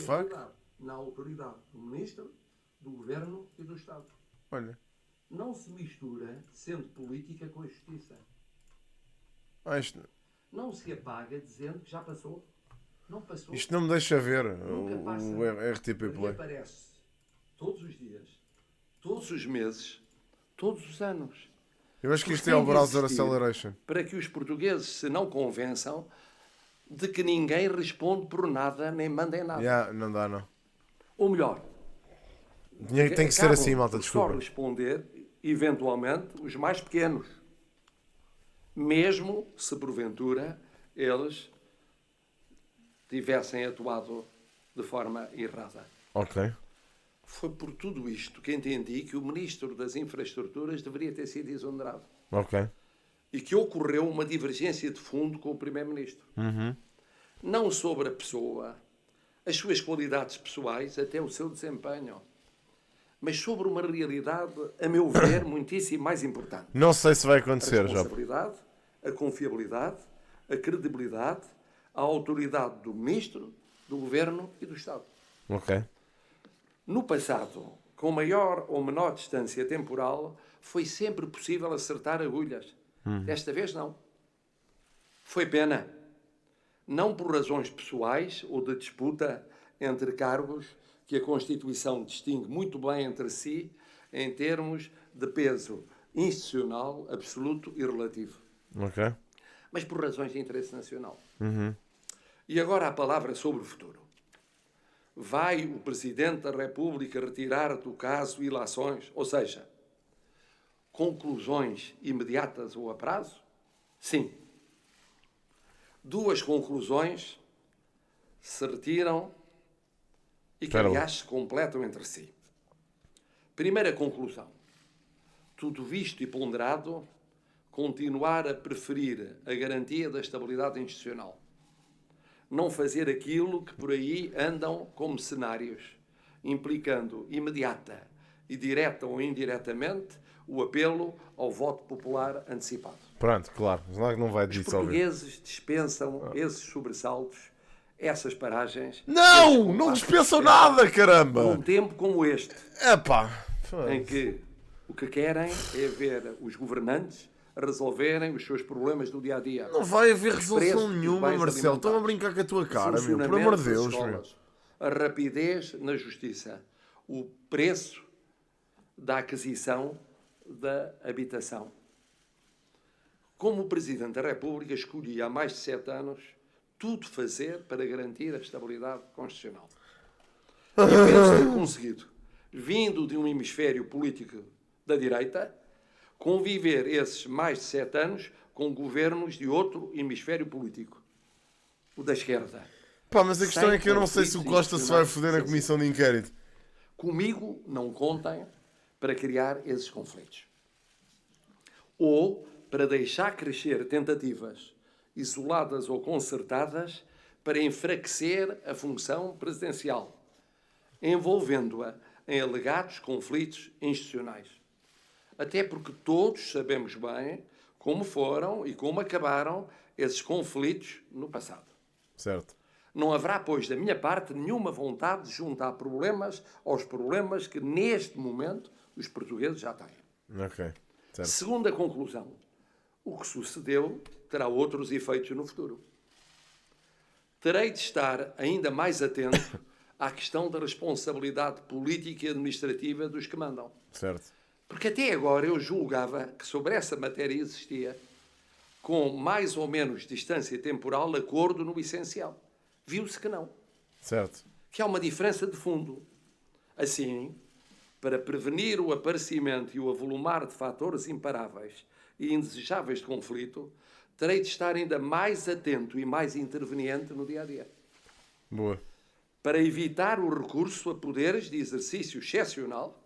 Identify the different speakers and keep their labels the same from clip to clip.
Speaker 1: fuck?
Speaker 2: Na autoridade do Ministro, do Governo e do Estado.
Speaker 1: Olha.
Speaker 2: Não se mistura, sendo política, com a justiça.
Speaker 1: Isto,
Speaker 2: Não se apaga dizendo que já passou. Não passou.
Speaker 1: isto não me deixa ver
Speaker 2: Nunca passa.
Speaker 1: o RTP
Speaker 2: Porque
Speaker 1: Play.
Speaker 2: aparece todos os dias, todos os meses, todos os anos.
Speaker 1: Eu acho que
Speaker 2: Porque
Speaker 1: isto é o
Speaker 2: tem de
Speaker 1: Browser
Speaker 2: existir
Speaker 1: Acceleration.
Speaker 2: para que os portugueses se não convençam de que ninguém responde por nada nem manda em nada.
Speaker 1: Yeah, não dá, não.
Speaker 2: Ou melhor,
Speaker 1: Tem que ser
Speaker 2: acabam
Speaker 1: assim, malta,
Speaker 2: por só
Speaker 1: desculpa.
Speaker 2: responder, eventualmente, os mais pequenos. Mesmo se, porventura, eles tivessem atuado de forma errada.
Speaker 1: Ok.
Speaker 2: Foi por tudo isto que entendi que o Ministro das Infraestruturas deveria ter sido exonerado.
Speaker 1: Ok.
Speaker 2: E que ocorreu uma divergência de fundo com o Primeiro-Ministro. Não sobre a pessoa, as suas qualidades pessoais, até o seu desempenho, mas sobre uma realidade, a meu ver, muitíssimo mais importante.
Speaker 1: Não sei se vai
Speaker 2: A
Speaker 1: acontecer, já.
Speaker 2: responsabilidade, a confiabilidade, a credibilidade, a autoridade do Ministro, do Governo e do Estado.
Speaker 1: Ok.
Speaker 2: No passado, com maior ou menor distância temporal, foi sempre possível acertar agulhas. Desta vez, não. Foi pena. Não por razões pessoais ou de disputa entre cargos, que a Constituição distingue muito bem entre si, em termos de peso institucional, absoluto e relativo.
Speaker 1: Ok.
Speaker 2: Mas por razões de interesse nacional. E agora a palavra sobre o futuro. Vai o Presidente da República retirar do caso ilações, ou seja, conclusões imediatas ou a prazo? Sim. Duas conclusões se retiram e que, aliás, se completam entre si. Primeira conclusão. Tudo visto e ponderado, continuar a preferir a garantia da estabilidade institucional. Não fazer aquilo que por aí andam como cenários, implicando imediata e direta ou indiretamente o apelo ao voto popular antecipado.
Speaker 1: Pronto, claro. Claro que não vai
Speaker 2: Os
Speaker 1: dissolver.
Speaker 2: portugueses dispensam esses sobressaltos, essas paragens.
Speaker 1: Não! Não dispensam nada, caramba!
Speaker 2: Num tempo como este,
Speaker 1: Epá.
Speaker 2: em que o que querem é ver os governantes resolverem os seus problemas do dia-a-dia.
Speaker 1: Não vai haver
Speaker 2: Os preços
Speaker 1: resolução
Speaker 2: dos
Speaker 1: nenhuma,
Speaker 2: bens
Speaker 1: Marcelo. Estão a
Speaker 2: alimentares,
Speaker 1: brincar com a tua
Speaker 2: o
Speaker 1: cara, meu. Por
Speaker 2: funcionamento
Speaker 1: amor de
Speaker 2: das
Speaker 1: Deus, meu.
Speaker 2: escolas, a rapidez na justiça, o preço da aquisição da habitação. Como o Presidente da República escolhia há mais de 7 anos tudo fazer para garantir a estabilidade constitucional. E penso ter conseguido, vindo de um hemisfério político da direita, conviver esses mais de 7 anos com governos de outro hemisfério político, o da esquerda.
Speaker 1: Pá, mas a questão
Speaker 2: Sem
Speaker 1: é que eu não sei se o
Speaker 2: conflitos
Speaker 1: Costa se vai
Speaker 2: institucionais
Speaker 1: foder na comissão de inquérito.
Speaker 2: Comigo não contem para criar esses conflitos. Ou para deixar crescer tentativas isoladas ou concertadas para enfraquecer a função presidencial, envolvendo-a em alegados conflitos institucionais. Até porque todos sabemos bem como foram e como acabaram esses conflitos no passado.
Speaker 1: Certo.
Speaker 2: Não haverá, pois, da minha parte, nenhuma vontade de juntar problemas aos problemas que, neste momento, os portugueses já têm.
Speaker 1: Ok. Certo.
Speaker 2: Segunda conclusão. O que sucedeu terá outros efeitos no futuro. Terei de estar ainda mais atento à questão da responsabilidade política e administrativa dos que mandam.
Speaker 1: Certo.
Speaker 2: Porque até agora eu julgava que sobre essa matéria existia, com mais ou menos distância temporal, acordo no essencial. Viu-se que não.
Speaker 1: Certo.
Speaker 2: Que há uma diferença de fundo. Assim, para prevenir o aparecimento e o avolumar de fatores imparáveis e indesejáveis de conflito, terei de estar ainda mais atento e mais interveniente no dia-a-dia.
Speaker 1: Boa.
Speaker 2: Para evitar o recurso a poderes de exercício excepcional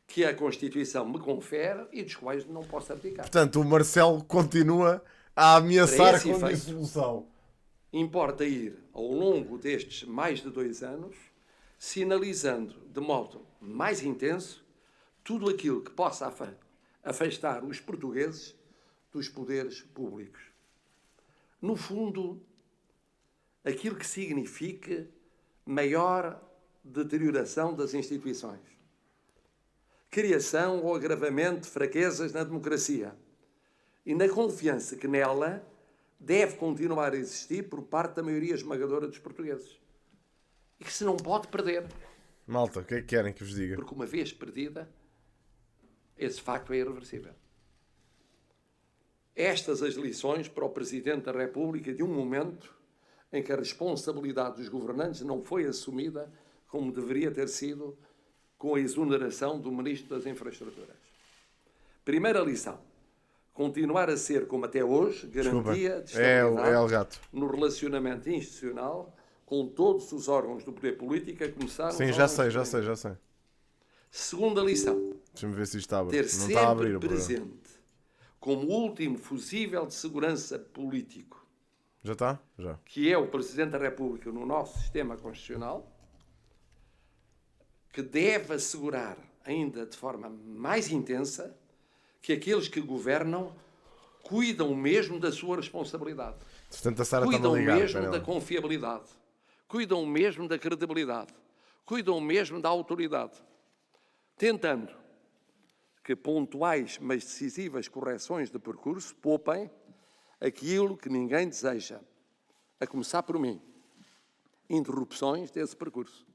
Speaker 2: que a Constituição me confere e dos quais não posso abdicar.
Speaker 1: Portanto, o Marcelo continua a ameaçar
Speaker 2: Para esse
Speaker 1: com
Speaker 2: efeito,
Speaker 1: dissolução.
Speaker 2: importa ir, ao longo destes mais de 2 anos, sinalizando de modo mais intenso tudo aquilo que possa afastar os portugueses dos poderes públicos. No fundo, aquilo que significa maior deterioração das instituições, criação ou agravamento de fraquezas na democracia e na confiança que nela deve continuar a existir por parte da maioria esmagadora dos portugueses. E que se não pode perder.
Speaker 1: Malta, o que é que querem que vos diga?
Speaker 2: Porque uma vez perdida, esse facto é irreversível. Estas as lições para o Presidente da República de um momento em que a responsabilidade dos governantes não foi assumida como deveria ter sido com a exoneração do Ministro das Infraestruturas. Primeira lição. Continuar a ser, como até hoje, garantia de estabilidade no relacionamento institucional com todos os órgãos do poder político, a começar
Speaker 1: Sim, já sei.
Speaker 2: Segunda lição.
Speaker 1: Deixa-me ver se isto abre.
Speaker 2: Ter
Speaker 1: Não
Speaker 2: sempre
Speaker 1: está a abrir,
Speaker 2: presente como último fusível de segurança político,
Speaker 1: já está? Já.
Speaker 2: que é o Presidente da República no nosso sistema constitucional, que deve assegurar, ainda de forma mais intensa, que aqueles que governam cuidam mesmo da sua responsabilidade.
Speaker 1: Portanto, a Sara
Speaker 2: Cuidam
Speaker 1: está-me a ligar,
Speaker 2: mesmo da confiabilidade. Cuidam mesmo da credibilidade. Cuidam mesmo da autoridade. Tentando que pontuais, mas decisivas correções de percurso poupem aquilo que ninguém deseja, a começar por mim, interrupções desse percurso.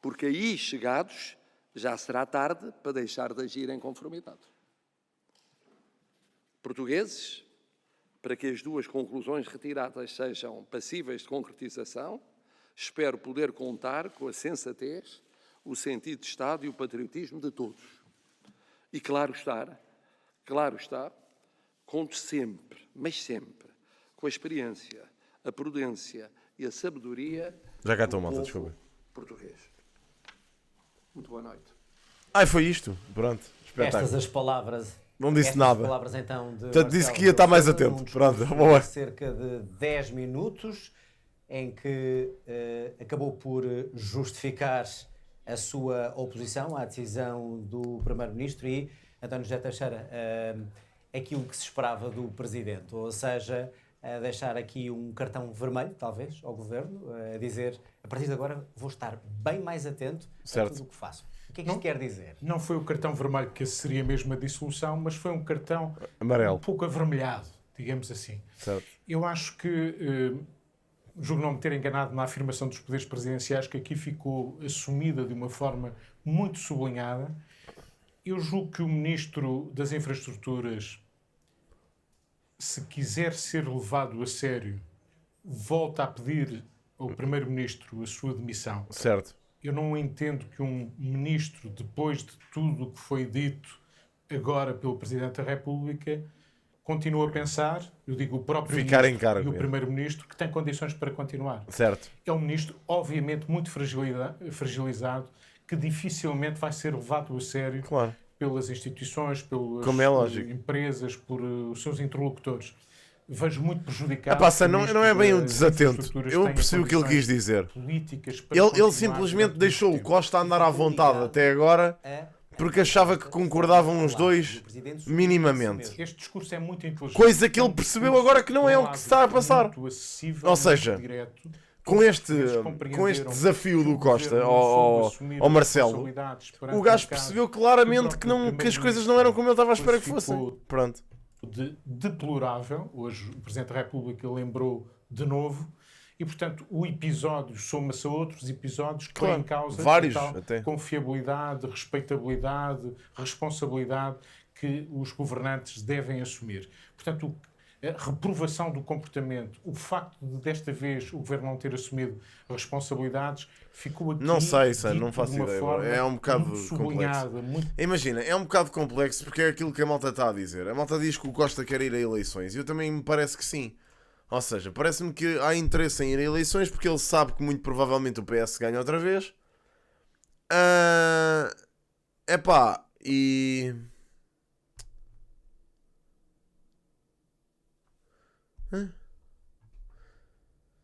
Speaker 2: Porque aí, chegados, já será tarde para deixar de agir em conformidade. Portugueses, para que as duas conclusões retiradas sejam passíveis de concretização, espero poder contar com a sensatez, o sentido de Estado e o patriotismo de todos. E claro está, conto sempre, mas sempre, com a experiência, a prudência e a sabedoria
Speaker 1: já cá estou,
Speaker 2: do
Speaker 1: malta,
Speaker 2: povo
Speaker 1: desculpa.
Speaker 2: português. Muito boa noite.
Speaker 1: Ai, foi isto. Pronto, espetáculo.
Speaker 3: Estas as palavras.
Speaker 1: Não disse
Speaker 3: estas
Speaker 1: nada.
Speaker 3: Palavras, então, de
Speaker 1: Portanto, disse
Speaker 3: Marcelo
Speaker 1: que ia estar mais
Speaker 3: Rebelo de
Speaker 1: atento.
Speaker 3: Sousa,
Speaker 1: Pronto,
Speaker 3: boa. Cerca de 10 minutos, em que acabou por justificar a sua oposição à decisão do Primeiro-Ministro e, António José Teixeira, aquilo que se esperava do Presidente, ou seja, a deixar aqui um cartão vermelho, talvez, ao Governo, a dizer, a partir de agora vou estar bem mais atento a tudo o que faço. O que é que isto quer dizer?
Speaker 4: Não foi o cartão vermelho, que seria mesmo a dissolução, mas foi um cartão
Speaker 1: amarelo,
Speaker 4: um pouco avermelhado, digamos assim.
Speaker 1: Certo.
Speaker 4: Eu acho que, julgo não me ter enganado na afirmação dos poderes presidenciais, que aqui ficou assumida de uma forma muito sublinhada. Eu julgo que o Ministro das Infraestruturas, se quiser ser levado a sério, volta a pedir ao Primeiro-Ministro a sua demissão.
Speaker 1: Certo.
Speaker 4: Eu não entendo que um ministro, depois de tudo o que foi dito agora pelo Presidente da República, continue a pensar, eu digo o próprio
Speaker 1: ficar
Speaker 4: ministro
Speaker 1: em cargo,
Speaker 4: e o Primeiro-Ministro, que tem condições para continuar.
Speaker 1: Certo.
Speaker 4: É um ministro, obviamente, muito fragilizado, que dificilmente vai ser levado a sério pelas instituições, pelas empresas, por os seus interlocutores. Vejo muito prejudicado.
Speaker 1: Não é bem um desatento. Eu percebi o que ele quis dizer. Ele simplesmente deixou o Costa andar à vontade até agora porque achava que concordavam os dois minimamente.
Speaker 4: Este discurso é muito inteligente.
Speaker 1: Coisa que ele percebeu agora que não é o que se está a passar. Ou seja, com este desafio do Costa ao Marcelo, o gajo percebeu claramente que as coisas não eram como ele estava à espera que fossem. Pronto.
Speaker 4: Deplorável, hoje o Presidente da República lembrou de novo, e portanto o episódio soma-se a outros episódios que põem em causa
Speaker 1: vários,
Speaker 4: confiabilidade, respeitabilidade, responsabilidade que os governantes devem assumir. Portanto, a reprovação do comportamento, o facto de desta vez o Governo não ter assumido responsabilidades, ficou aqui
Speaker 1: não faço ideia. É um bocado complexo. Imagina, é um bocado complexo porque é aquilo que a malta está a dizer. A malta diz que o Costa quer ir a eleições e eu também me parece que sim. Ou seja, parece-me que há interesse em ir a eleições porque ele sabe que muito provavelmente o PS ganha outra vez. E...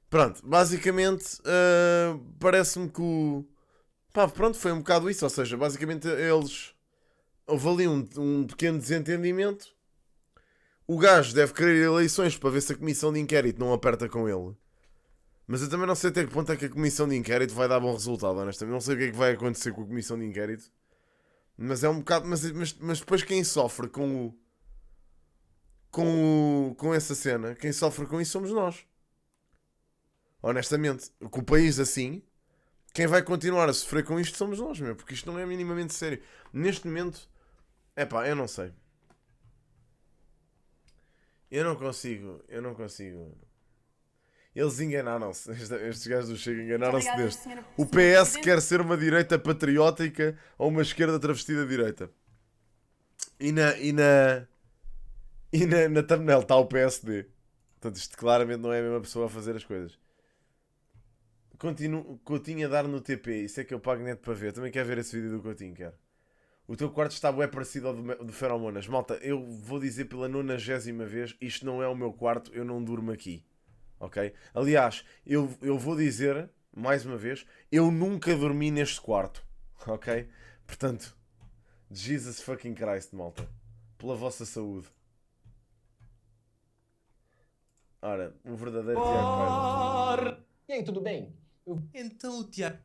Speaker 1: Pronto, basicamente parece-me que o... pronto, foi um bocado isso. Ou seja, basicamente houve ali um pequeno desentendimento. O gajo deve querer eleições para ver se a comissão de inquérito não aperta com ele. Mas eu também não sei até que ponto é que a comissão de inquérito vai dar bom resultado, honestamente. Não sei o que é que vai acontecer com a comissão de inquérito. Mas é um bocado... Mas depois quem sofre com essa cena, quem sofre com isso somos nós. Honestamente. Com o país assim, quem vai continuar a sofrer com isto somos nós, meu. Porque isto não é minimamente sério. Neste momento... eu não sei. Eu não consigo. Eles enganaram-se. Estes gajos do Chega enganaram-se deste. O PS quer ser uma direita patriótica ou uma esquerda travestida de direita. E na thumbnail está o PSD. Portanto, isto claramente não é a mesma pessoa a fazer as coisas. Coutinho a dar no TP. Isso é que eu pago net para ver. Também quero ver esse vídeo do Coutinho, quero. O teu quarto está bem parecido ao do Feromonas. Malta, eu vou dizer pela 90ª vez, isto não é o meu quarto, eu não durmo aqui. Ok? Aliás, eu vou dizer, mais uma vez, eu nunca dormi neste quarto. Ok? Portanto, Jesus fucking Christ, malta. Pela vossa saúde. Ora, o verdadeiro Tiago Paiva.
Speaker 5: E aí, tudo bem?
Speaker 6: Então o Tiago...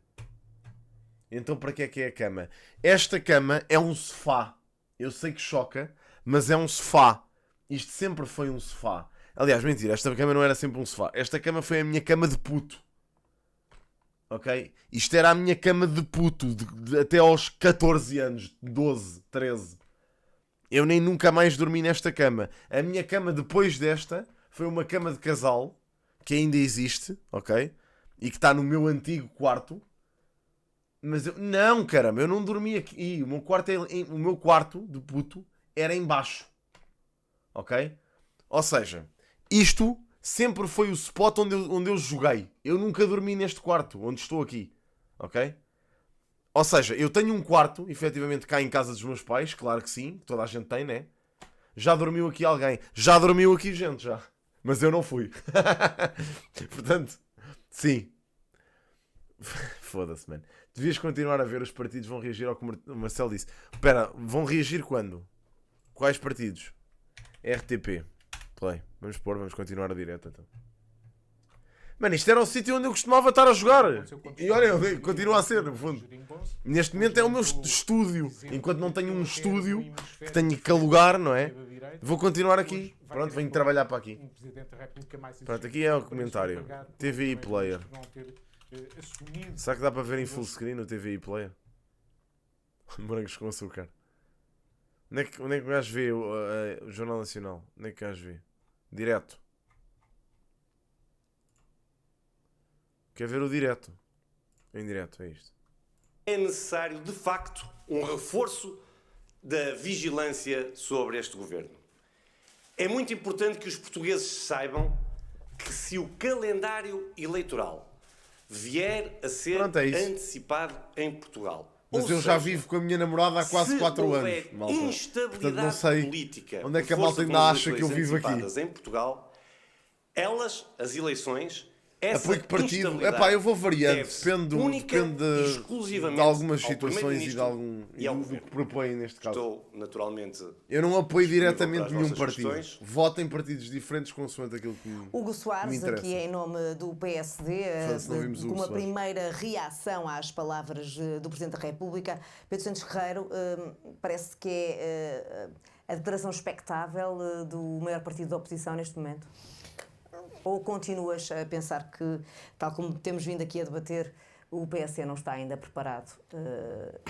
Speaker 1: Então para que é a cama? Esta cama é um sofá. Eu sei que choca, mas é um sofá. Isto sempre foi um sofá. Aliás, mentira, esta cama não era sempre um sofá. Esta cama foi a minha cama de puto. Ok? Isto era a minha cama de puto até aos 14 anos, 12, 13. Eu nem nunca mais dormi nesta cama. A minha cama depois desta foi uma cama de casal, que ainda existe, ok? E que está no meu antigo quarto. Mas não, caramba, eu não dormi aqui. O meu quarto de puto era em baixo. Ok? Ou seja, isto sempre foi o spot onde eu joguei. Eu nunca dormi neste quarto, onde estou aqui. Ok? Ou seja, eu tenho um quarto, efetivamente, cá em casa dos meus pais. Claro que sim, toda a gente tem, né? Já dormiu aqui alguém. Já dormiu aqui gente, já. Mas eu não fui. Portanto, sim. Foda-se, mano. Devias continuar a ver, os partidos vão reagir ao que o Marcelo disse. Espera, vão reagir quando? Quais partidos? RTP. Play. Vamos continuar a direto então. Mano, isto era o sítio onde eu costumava estar a jogar. E olha, continua a ser, no fundo. Neste momento é o meu estúdio. Enquanto não tenho um estúdio que tenho que alugar, não é? Vou continuar aqui. Pronto, venho trabalhar para aqui. Pronto, aqui é o comentário. TVI Player. Será que dá para ver em full screen no TVI Player? Morangos com açúcar. Onde é que o gajo vê o Jornal Nacional? Onde é que o gajo vê? Direto. Quer ver o direto? Em direto, é isto.
Speaker 7: É necessário, de facto, um reforço da vigilância sobre este governo. É muito importante que os portugueses saibam que se o calendário eleitoral vier a ser antecipado em Portugal.
Speaker 1: Mas eu já vivo com a minha namorada há quase 4 anos, malta. Portanto, não sei
Speaker 7: política
Speaker 1: onde é que a malta ainda acha que eu vivo aqui.
Speaker 7: Em Portugal, as eleições,
Speaker 1: apoio de partido, eu vou variando, depende de algumas situações e do que propõem neste caso.
Speaker 7: Estou, naturalmente,
Speaker 1: eu não apoio diretamente nenhum partido. Voto em partidos diferentes consoante aquilo que me
Speaker 8: Hugo Soares, aqui em nome do PSD, com uma primeira reação às palavras do Presidente da República. Pedro Santos Guerreiro, parece que é a declaração expectável do maior partido da oposição neste momento? Ou continuas a pensar que, tal como temos vindo aqui a debater, o PSD não está ainda preparado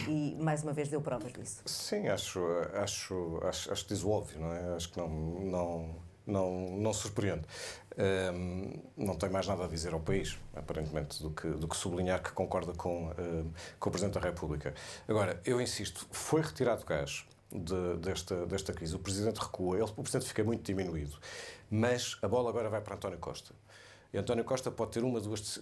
Speaker 8: e, mais uma vez, deu provas disso?
Speaker 9: Sim, acho que diz o óbvio, não é? Acho que não surpreende. Não tenho mais nada a dizer ao país, aparentemente, do que sublinhar que concorda com o Presidente da República. Agora, eu insisto, foi retirado gás desta crise. O Presidente recua, o Presidente fica muito diminuído. Mas a bola agora vai para António Costa. E António Costa pode ter uma, duas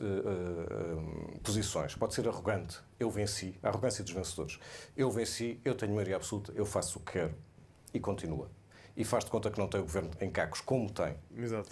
Speaker 9: posições. Pode ser arrogante. Eu venci. A arrogância dos vencedores. Eu venci, eu tenho maioria absoluta, eu faço o que quero. E continua. E faz de conta que não tem o governo em cacos, como tem.
Speaker 1: Exato.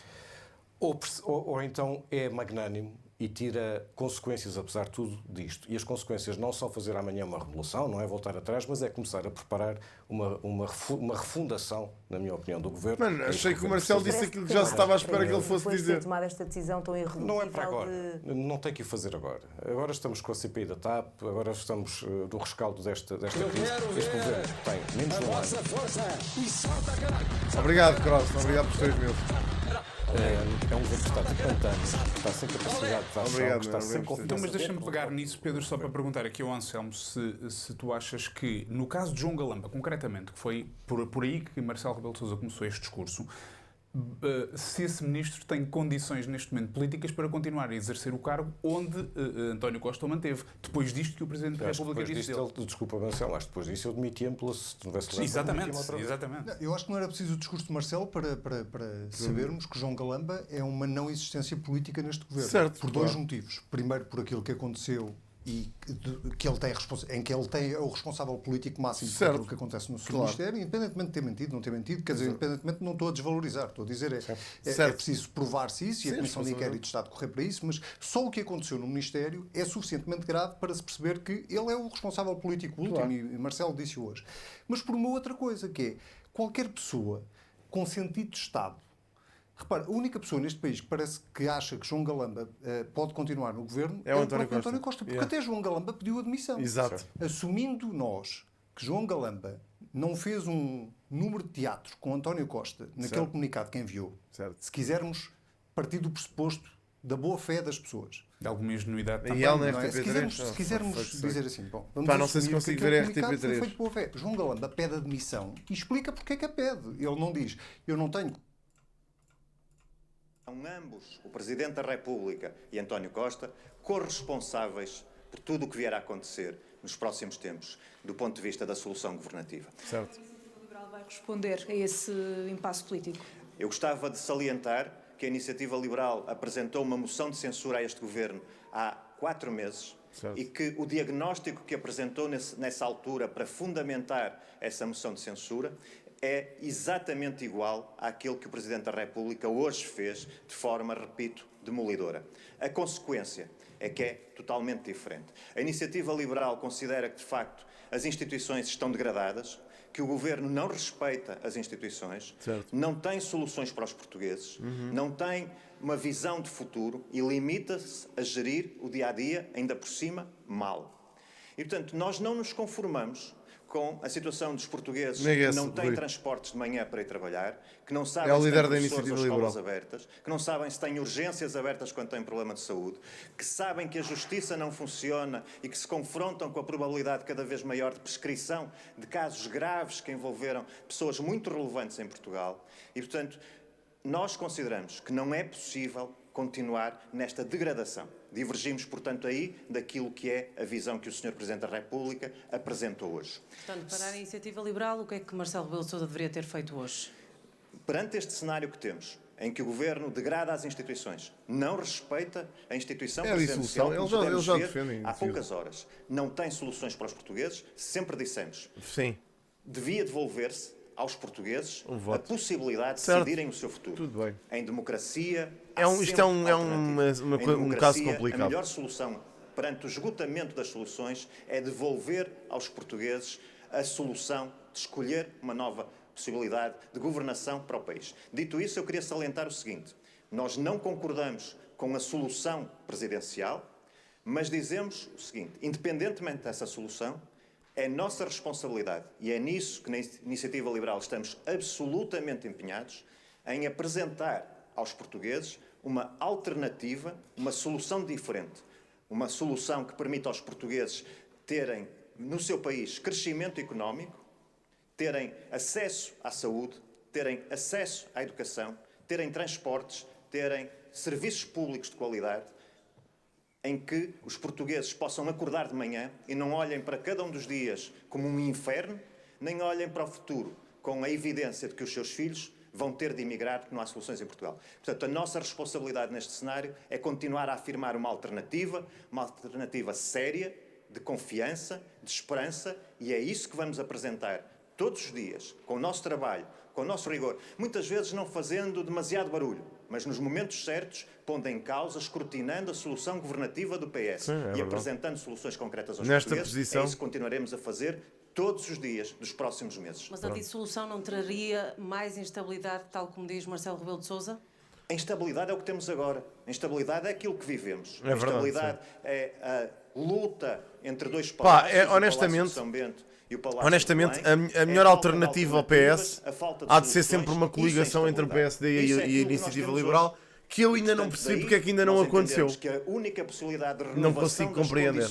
Speaker 9: Ou então é magnânimo e tira consequências, apesar de tudo, disto. E as consequências não são fazer amanhã uma revolução, não é voltar atrás, mas é começar a preparar uma refundação, na minha opinião, do governo.
Speaker 1: Mano, achei que o Marcelo disse aquilo que já se estava à espera que ele fosse dizer.
Speaker 8: Depois de ter tomado esta decisão tão irredutível...
Speaker 9: Não é para agora. Não tem que o fazer agora. Agora estamos com a CPI da TAP, agora estamos no rescaldo desta crise. Este governo tem menos de um ano.
Speaker 1: Obrigado, Cross. Obrigado por 3 meses.
Speaker 9: É um governo que está de pantanos, que está sem capacidade de ação, que está sem confiança.
Speaker 5: Então, mas deixa-me pegar nisso, Pedro, só para perguntar aqui ao Anselmo se tu achas que, no caso de João Galamba, concretamente, que foi por aí que Marcelo Rebelo de Sousa começou este discurso, se esse ministro tem condições neste momento políticas para continuar a exercer o cargo onde António Costa o manteve, depois disto que o Presidente da República disse dele.
Speaker 9: Desculpa, Marcelo, acho que depois disso eu demitia-me se não tivesse
Speaker 5: Exatamente.
Speaker 10: Não, eu acho que não era preciso o discurso de Marcelo para sabermos que João Galamba é uma não existência política neste governo.
Speaker 1: Certo,
Speaker 10: por dois motivos. Primeiro, por aquilo que aconteceu e que ele tem em que ele tem o responsável político máximo por aquilo que acontece no seu Ministério, independentemente de ter mentido, não ter mentido, quer dizer, independentemente, não estou a desvalorizar, estou a dizer é preciso provar-se isso e a Comissão de Inquérito está a decorrer para isso, mas só o que aconteceu no Ministério é suficientemente grave para se perceber que ele é o responsável político último, e Marcelo disse hoje. Mas por uma outra coisa, que é qualquer pessoa com sentido de Estado. Repara, a única pessoa neste país que parece que acha que João Galamba pode continuar no governo é o António Costa. Porque até João Galamba pediu admissão.
Speaker 1: Exato.
Speaker 10: Assumindo nós que João Galamba não fez um número de teatro com António Costa naquele comunicado que enviou, se quisermos partir do pressuposto da boa-fé das pessoas.
Speaker 5: De alguma ingenuidade também.
Speaker 10: Se quisermos dizer assim, bom,
Speaker 1: não sei se consigo ver a
Speaker 10: RTP3. João Galamba pede admissão e explica porque é que a pede. Ele não diz, eu não tenho...
Speaker 11: São ambos, o Presidente da República e António Costa, corresponsáveis por tudo o que vier a acontecer nos próximos tempos, do ponto de vista da solução governativa.
Speaker 12: Certo. A Iniciativa Liberal vai responder a esse impasse político?
Speaker 11: Eu gostava de salientar que a Iniciativa Liberal apresentou uma moção de censura a este Governo há 4 meses. Certo. E que o diagnóstico que apresentou nessa altura para fundamentar essa moção de censura é exatamente igual àquilo que o Presidente da República hoje fez de forma, repito, demolidora. A consequência é que é totalmente diferente. A Iniciativa Liberal considera que, de facto, as instituições estão degradadas, que o Governo não respeita as instituições, não tem soluções para os portugueses, não tem uma visão de futuro e limita-se a gerir o dia-a-dia, ainda por cima, mal. E, portanto, nós não nos conformamos com a situação dos portugueses que não têm transportes de manhã para ir trabalhar, que não sabem se têm professores ou escolas abertas, que não sabem se têm urgências abertas quando têm problema de saúde, que sabem que a justiça não funciona e que se confrontam com a probabilidade cada vez maior de prescrição de casos graves que envolveram pessoas muito relevantes em Portugal. E, portanto, nós consideramos que não é possível continuar nesta degradação. Divergimos, portanto, aí daquilo que é a visão que o Sr. Presidente da República apresentou hoje.
Speaker 12: Portanto, para a Iniciativa Liberal, o que é que Marcelo Rebelo de Sousa deveria ter feito hoje?
Speaker 11: Perante este cenário que temos, em que o Governo degrada as instituições, não respeita a instituição presidencial,
Speaker 1: ele já defende
Speaker 11: há poucas horas, não tem soluções para os portugueses, sempre dissemos.
Speaker 1: Sim.
Speaker 11: Devia devolver-se aos portugueses a possibilidade de decidirem o seu futuro.
Speaker 1: Tudo bem.
Speaker 11: Em democracia,
Speaker 1: isto é um caso complicado.
Speaker 11: A melhor solução perante o esgotamento das soluções é devolver aos portugueses a solução de escolher uma nova possibilidade de governação para o país. Dito isso, eu queria salientar o seguinte: nós não concordamos com a solução presidencial, mas dizemos o seguinte: independentemente dessa solução, é nossa responsabilidade, e é nisso que na Iniciativa Liberal estamos absolutamente empenhados, em apresentar aos portugueses uma alternativa, uma solução diferente. Uma solução que permita aos portugueses terem, no seu país, crescimento económico, terem acesso à saúde, terem acesso à educação, terem transportes, terem serviços públicos de qualidade, em que os portugueses possam acordar de manhã e não olhem para cada um dos dias como um inferno, nem olhem para o futuro com a evidência de que os seus filhos vão ter de emigrar porque não há soluções em Portugal. Portanto, a nossa responsabilidade neste cenário é continuar a afirmar uma alternativa séria, de confiança, de esperança, e é isso que vamos apresentar todos os dias, com o nosso trabalho, com o nosso rigor, muitas vezes não fazendo demasiado barulho, mas nos momentos certos, pondo em causa, escrutinando a solução governativa do PS e apresentando soluções concretas aos portugueses. É isso que continuaremos a fazer todos os dias dos próximos meses.
Speaker 12: Mas a dissolução não traria mais instabilidade, tal como diz Marcelo Rebelo de Sousa?
Speaker 11: A instabilidade é o que temos agora. A instabilidade é aquilo que vivemos.
Speaker 1: É verdade,
Speaker 11: a instabilidade é a luta entre dois
Speaker 1: palácios,
Speaker 11: honestamente,
Speaker 1: honestamente, a melhor alternativa ao PS há de ser sempre uma coligação entre o PSD e a Iniciativa Liberal, que eu ainda não percebo porque é que ainda não aconteceu. Não consigo compreender.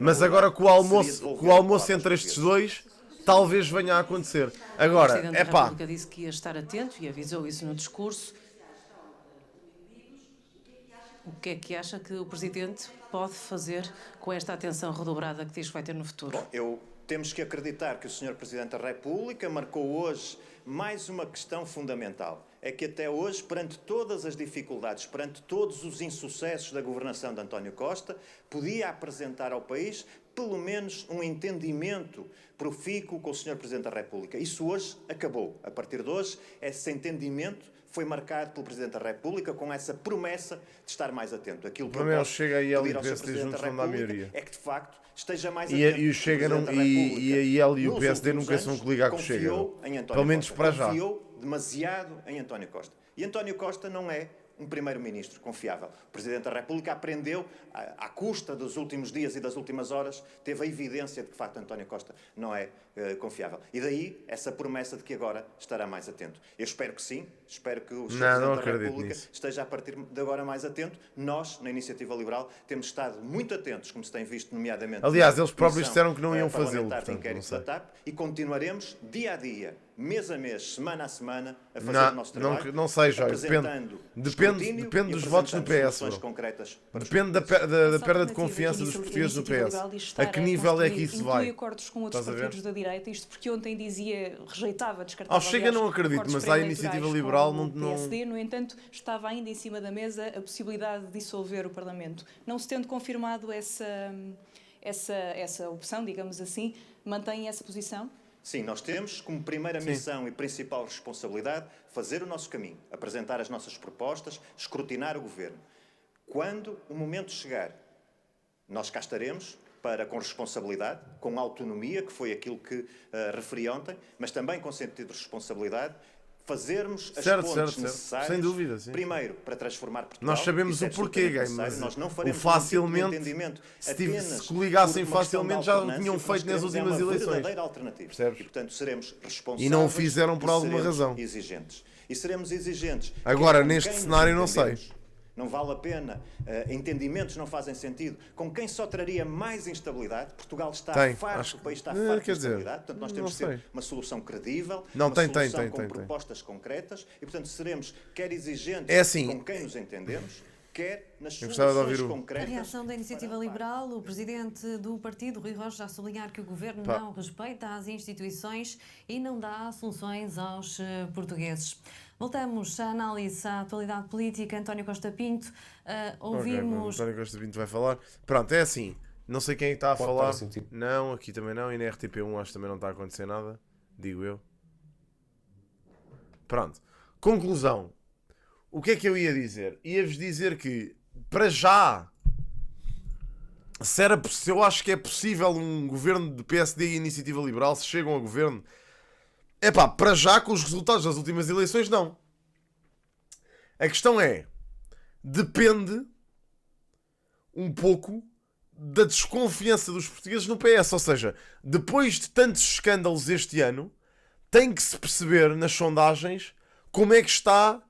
Speaker 1: Mas agora com o almoço entre estes dois, talvez venha a acontecer. Agora,
Speaker 12: o Presidente da República disse que ia estar atento e avisou isso no discurso. O que é que acha que o Presidente pode fazer com esta atenção redobrada que diz que vai ter no futuro?
Speaker 11: Bom, temos que acreditar que o Sr. Presidente da República marcou hoje mais uma questão fundamental. É que até hoje, perante todas as dificuldades, perante todos os insucessos da governação de António Costa, podia apresentar ao país pelo menos um entendimento profícuo com o Sr. Presidente da República. Isso hoje acabou. A partir de hoje, esse entendimento foi marcado pelo Presidente da República com essa promessa de estar mais atento. Aquilo que eu posso
Speaker 1: chega aí
Speaker 11: pedir ao Sr. Presidente da República é que, de facto, esteja mais atento.
Speaker 1: E o Chega e ele e o PSD nunca se vão coligar com o Chega. Pelo menos para já.
Speaker 11: Confiou demasiado em António Costa. E António Costa não é um primeiro-ministro confiável. O Presidente da República aprendeu, à custa dos últimos dias e das últimas horas, teve a evidência de que, de facto, António Costa não é confiável. E daí, essa promessa de que agora estará mais atento. Eu espero que sim, espero que o Sr. Presidente da República esteja a partir de agora mais atento. Nós, na Iniciativa Liberal, temos estado muito atentos, como se tem visto, nomeadamente...
Speaker 1: Aliás, eles próprios disseram que não iam fazê-lo.
Speaker 11: E continuaremos, dia a dia, mês a mês, semana a semana, a fazer o nosso trabalho.
Speaker 1: Não sei, Jorge. Depende dos votos no PS. Depende da perda de confiança dos portugueses no PS. A que nível é que isso vai?
Speaker 13: Acordos com outros partidos da direita, isto porque ontem dizia, rejeitava, descartava.
Speaker 1: Chega, não acredito, mas a Iniciativa Liberal não...
Speaker 13: PSD, no entanto, estava ainda em cima da mesa a possibilidade de dissolver o Parlamento. Não se tendo confirmado essa opção, digamos assim, mantém essa posição?
Speaker 11: Sim, nós temos como primeira missão e principal responsabilidade fazer o nosso caminho, apresentar as nossas propostas, escrutinar o Governo. Quando o momento chegar, nós cá estaremos para, com responsabilidade, com autonomia, que foi aquilo que referi ontem, mas também com sentido de responsabilidade, fazermos as pontes necessárias,
Speaker 1: sem dúvida, sim.
Speaker 11: Primeiro, para transformar Portugal.
Speaker 1: Nós sabemos o porquê, mas nós não faremos facilmente, se coligassem facilmente, já o tinham feito nas últimas eleições.
Speaker 11: Percebes? E, portanto, seremos responsáveis.
Speaker 1: E não o fizeram por alguma razão.
Speaker 11: Exigentes. E seremos exigentes.
Speaker 1: Agora, neste cenário, não sei.
Speaker 11: Não vale a pena, entendimentos não fazem sentido. Com quem só traria mais instabilidade, Portugal está farto, o país está farto de instabilidade. Portanto, nós temos que ter uma solução credível, uma solução com propostas concretas e, portanto, seremos quer exigentes com quem nos entendemos, quer nas soluções concretas.
Speaker 14: A reação da Iniciativa Liberal, o Presidente do partido, Rui Rocha, já sublinhar que o Governo não respeita as instituições e não dá soluções aos portugueses. Voltamos à análise à atualidade política. António Costa Pinto, ouvimos...
Speaker 1: António Costa Pinto vai falar. Pronto, é assim. Não sei quem está a falar. Não, aqui também não. E na RTP1 acho que também não está a acontecer nada. Digo eu. Pronto. Conclusão. O que é que eu ia dizer? Ia-vos dizer que, para já, se eu acho que é possível um governo de PSD e Iniciativa Liberal, se chegam ao governo... para já, com os resultados das últimas eleições, não. A questão é, depende um pouco da desconfiança dos portugueses no PS. Ou seja, depois de tantos escândalos este ano, tem que se perceber nas sondagens como é que está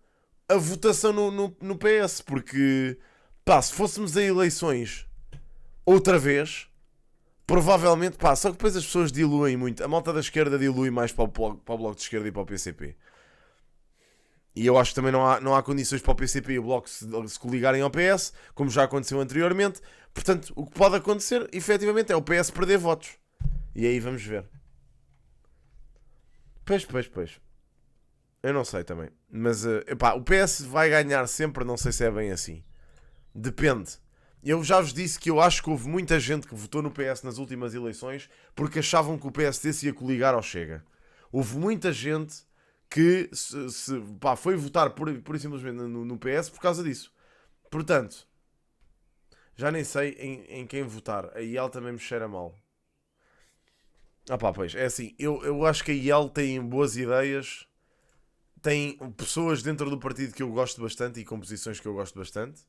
Speaker 1: a votação no PS. Porque, se fôssemos a eleições outra vez... Provavelmente, só que depois as pessoas diluem muito. A malta da esquerda dilui mais para o Bloco de Esquerda e para o PCP. E eu acho que também não há condições para o PCP e o Bloco se coligarem ao PS, como já aconteceu anteriormente. Portanto, o que pode acontecer, efetivamente, é o PS perder votos. E aí vamos ver. Pois. Eu não sei também. Mas, o PS vai ganhar sempre, não sei se é bem assim. Depende. Eu já vos disse que eu acho que houve muita gente que votou no PS nas últimas eleições porque achavam que o PSD se ia coligar ao Chega. Houve muita gente que foi votar por simplesmente no PS por causa disso. Portanto, já nem sei em quem votar. A IEL também me cheira mal. Pois, é assim, eu acho que a IEL tem boas ideias, tem pessoas dentro do partido que eu gosto bastante e composições que eu gosto bastante,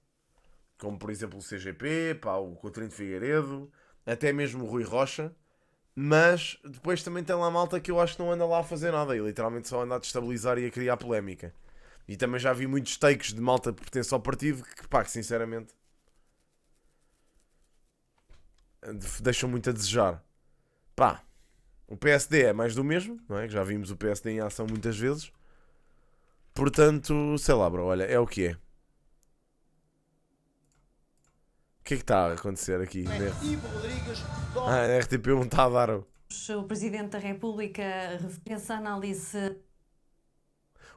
Speaker 1: como por exemplo o CGP, o Coutinho de Figueiredo, até mesmo o Rui Rocha, mas depois também tem lá malta que eu acho que não anda lá a fazer nada e literalmente só anda a destabilizar e a criar polémica. E também já vi muitos takes de malta que pertence ao partido que sinceramente deixam muito a desejar. O PSD é mais do mesmo, não é? Já vimos o PSD em ação muitas vezes. Portanto, sei lá, bro, olha, é o que é. O que é que está a acontecer aqui? A RTP não está a dar.
Speaker 14: O Presidente da República refere-se à análise.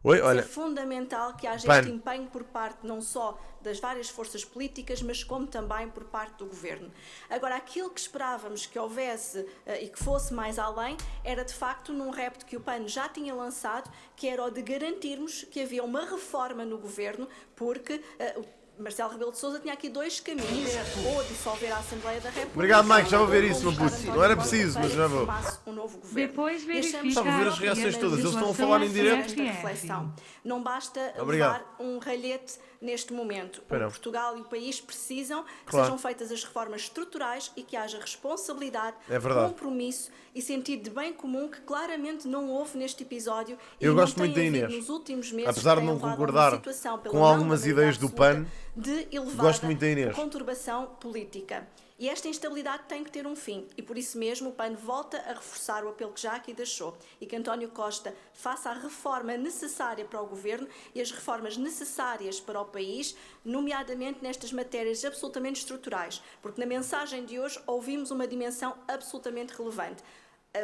Speaker 1: Oi, olha.
Speaker 15: É fundamental que haja este empenho por parte não só das várias forças políticas, mas como também por parte do Governo. Agora, aquilo que esperávamos que houvesse e que fosse mais além, era de facto num repto que o PAN já tinha lançado, que era o de garantirmos que havia uma reforma no Governo, porque Marcelo Rebelo de Sousa tinha aqui dois caminhos, ou dissolver a Assembleia da República.
Speaker 1: Obrigado, Mike, já vou ver isso, meu puto. Não era preciso, mas já vou.
Speaker 15: Depois verificar.
Speaker 1: Estava a ver as reações todas, eles estão a falar em direto.
Speaker 15: Não basta levar um ralhete neste momento. Portugal e o país precisam que sejam feitas as reformas estruturais e que haja responsabilidade, compromisso e sentido de bem comum que claramente não houve neste episódio.
Speaker 1: Eu gosto muito da Inês,
Speaker 15: nos últimos meses,
Speaker 1: apesar de não concordar com algumas ideias do PAN,
Speaker 15: de elevada
Speaker 1: gosto muito da Inês.
Speaker 15: Conturbação política. E esta instabilidade tem que ter um fim. E por isso mesmo o PAN volta a reforçar o apelo que já aqui deixou e que António Costa faça a reforma necessária para o Governo e as reformas necessárias para o país, nomeadamente nestas matérias absolutamente estruturais. Porque na mensagem de hoje ouvimos uma dimensão absolutamente relevante.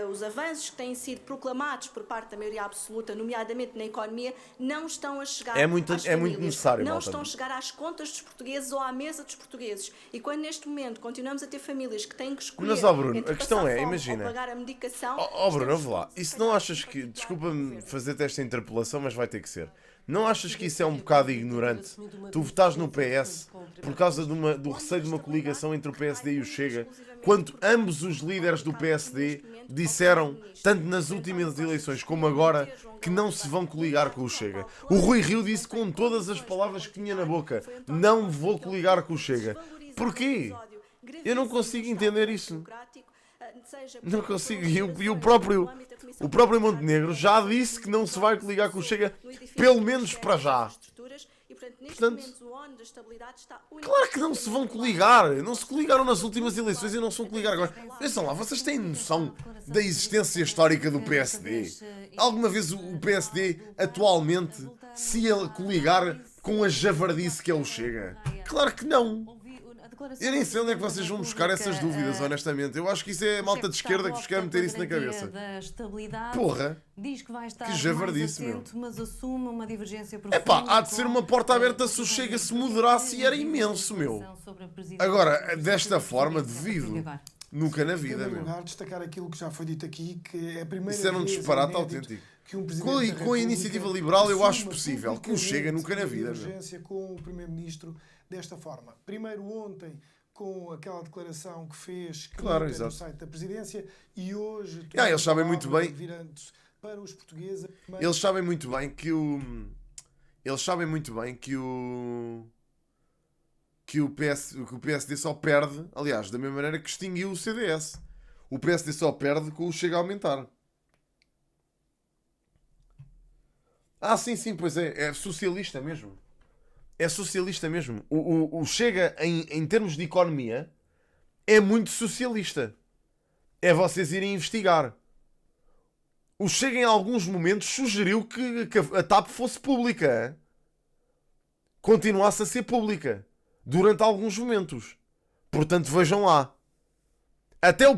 Speaker 15: Os avanços que têm sido proclamados por parte da maioria absoluta, nomeadamente na economia, não estão a chegar às famílias,
Speaker 1: é muito necessário,
Speaker 15: não estão a chegar às contas dos portugueses ou à mesa dos portugueses. E quando neste momento continuamos a ter famílias que têm que escolher
Speaker 1: Bruno,
Speaker 15: entre
Speaker 1: a questão
Speaker 15: passar
Speaker 1: é,
Speaker 15: fome
Speaker 1: imagina,
Speaker 15: ou pagar a medicação...
Speaker 1: Bruno, vou lá. E se não achas que, desculpa-me fazer-te esta interpelação, mas vai ter que ser, não achas que isso é um bocado ignorante? Tu votares no PS por causa do receio de uma coligação entre o PSD e o Chega, quando ambos os líderes do PSD disseram, tanto nas últimas eleições como agora, que não se vão coligar com o Chega. O Rui Rio disse com todas as palavras que tinha na boca, não vou coligar com o Chega. Porquê? Eu não consigo entender isso. Não consigo. E o próprio Montenegro já disse que não se vai coligar com o Chega, pelo menos para já. Portanto, claro que não se vão coligar. Não se coligaram nas últimas eleições e não se vão coligar agora. Pensam lá, vocês têm noção da existência histórica do PSD? Alguma vez o PSD atualmente se ia coligar com a javardice que é o Chega? Claro que não. Eu nem sei onde é que vocês vão buscar essas dúvidas, honestamente. Eu acho que isso é malta de esquerda que vos quer meter isso na cabeça. Porra!
Speaker 14: Diz que vai estar
Speaker 1: que javardice, meu.
Speaker 14: Mas assume uma divergência profunda.
Speaker 1: Há de ser uma porta aberta se o Chega se moderasse e era imenso, meu. Agora, desta forma, devido. Nunca na vida, meu.
Speaker 16: Destacar aquilo que já foi dito aqui, que é a primeira
Speaker 1: isso era um disparate autêntico. Com a iniciativa liberal, eu acho possível que o Chega nunca na vida,
Speaker 16: meu. Com o Primeiro-Ministro desta forma. Primeiro ontem, com aquela declaração que fez no site da Presidência, e hoje...
Speaker 1: eles sabem muito bem...
Speaker 16: Para os portugueses...
Speaker 1: Eles sabem muito bem que o... que o PSD só perde, aliás, da mesma maneira que extinguiu o CDS. O PSD só perde com o Chega a aumentar. Sim, pois é. É socialista mesmo. É socialista mesmo. O Chega, em termos de economia, é muito socialista. É vocês irem investigar. O Chega, em alguns momentos, sugeriu que a TAP fosse pública. Continuasse a ser pública. Durante alguns momentos. Portanto, vejam lá. Até o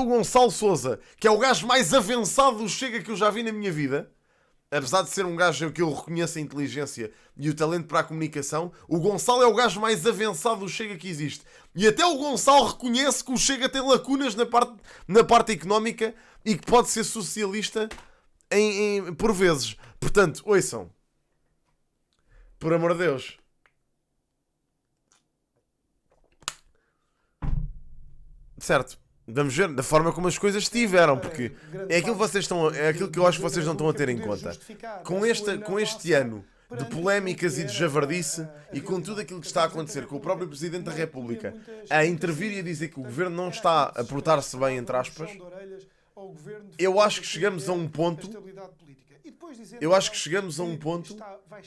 Speaker 1: Gonçalo Sousa, que é o gajo mais avançado do Chega que eu já vi na minha vida, apesar de ser um gajo que eu reconheço a inteligência e o talento para a comunicação, o Gonçalo é o gajo mais avançado do Chega que existe. E até o Gonçalo reconhece que o Chega tem lacunas na parte económica e que pode ser socialista por vezes. Portanto, ouçam. Por amor de Deus. Certo. Vamos ver da forma como as coisas estiveram, porque é aquilo que eu acho que vocês não estão a ter em conta. Com este ano de polémicas e de javardice e com tudo aquilo que está a acontecer com o próprio Presidente da República a intervir e a dizer que o Governo não está a portar-se bem, entre aspas, eu acho que chegamos a um ponto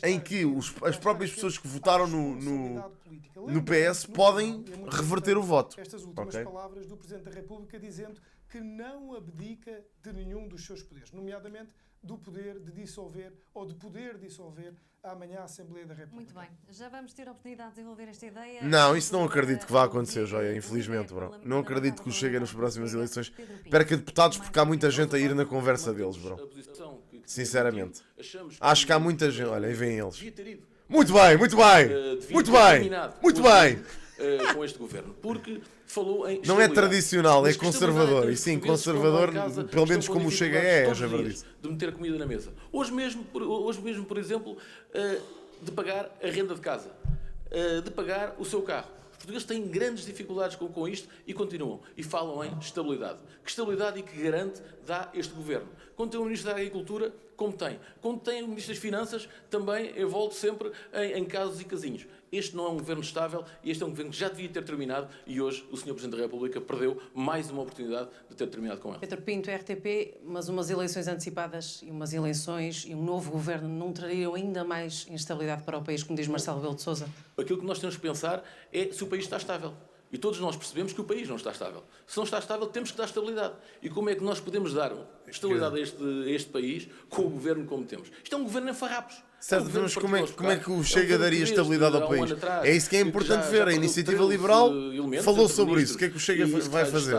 Speaker 1: em que as próprias pessoas que votaram no PS podem reverter o voto.
Speaker 16: Estas últimas palavras do Presidente da República dizendo que não abdica de nenhum dos seus poderes, nomeadamente do poder de dissolver ou de poder dissolver amanhã a Assembleia da República.
Speaker 14: Muito bem. Já vamos ter a oportunidade de desenvolver esta ideia.
Speaker 1: Não, isso não acredito que vá acontecer, Joia, infelizmente, bro. Não acredito que o Chega nas próximas eleições perca deputados porque há muita gente a ir na conversa deles, bro. Sinceramente. Acho que há muita gente. Olha, aí vêm eles. Muito bem, muito bem. Muito bem. Muito bem.
Speaker 17: Com este governo, porque falou em
Speaker 1: não é tradicional, é conservador. E sim, conservador, pelo menos como o Chega é já verdade.
Speaker 17: De meter comida na mesa. Hoje mesmo por exemplo, de pagar a renda de casa, de pagar o seu carro. Os portugueses têm grandes dificuldades com isto e continuam. E falam em estabilidade. Que estabilidade e que garante dá este governo? Quando tem o Ministro da Agricultura, como tem. Quando tem o Ministro das Finanças, também eu volto sempre em casos e casinhos. Este não é um governo estável e este é um governo que já devia ter terminado e hoje o Sr. Presidente da República perdeu mais uma oportunidade de ter terminado com ele.
Speaker 12: Pedro Pinto, RTP, mas umas eleições antecipadas e umas eleições e um novo governo não trariam ainda mais instabilidade para o país, como diz Marcelo Rebelo de Sousa?
Speaker 17: Aquilo que nós temos que pensar é se o país está estável. E todos nós percebemos que o país não está estável. Se não está estável, temos que dar estabilidade. E como é que nós podemos dar estabilidade a este país com o governo como temos? Isto é um governo em farrapos.
Speaker 1: Certo, mas como é que o Chega daria estabilidade ao país? É isso que é importante ver. A Iniciativa Liberal falou sobre isso. O que é que o Chega vai fazer?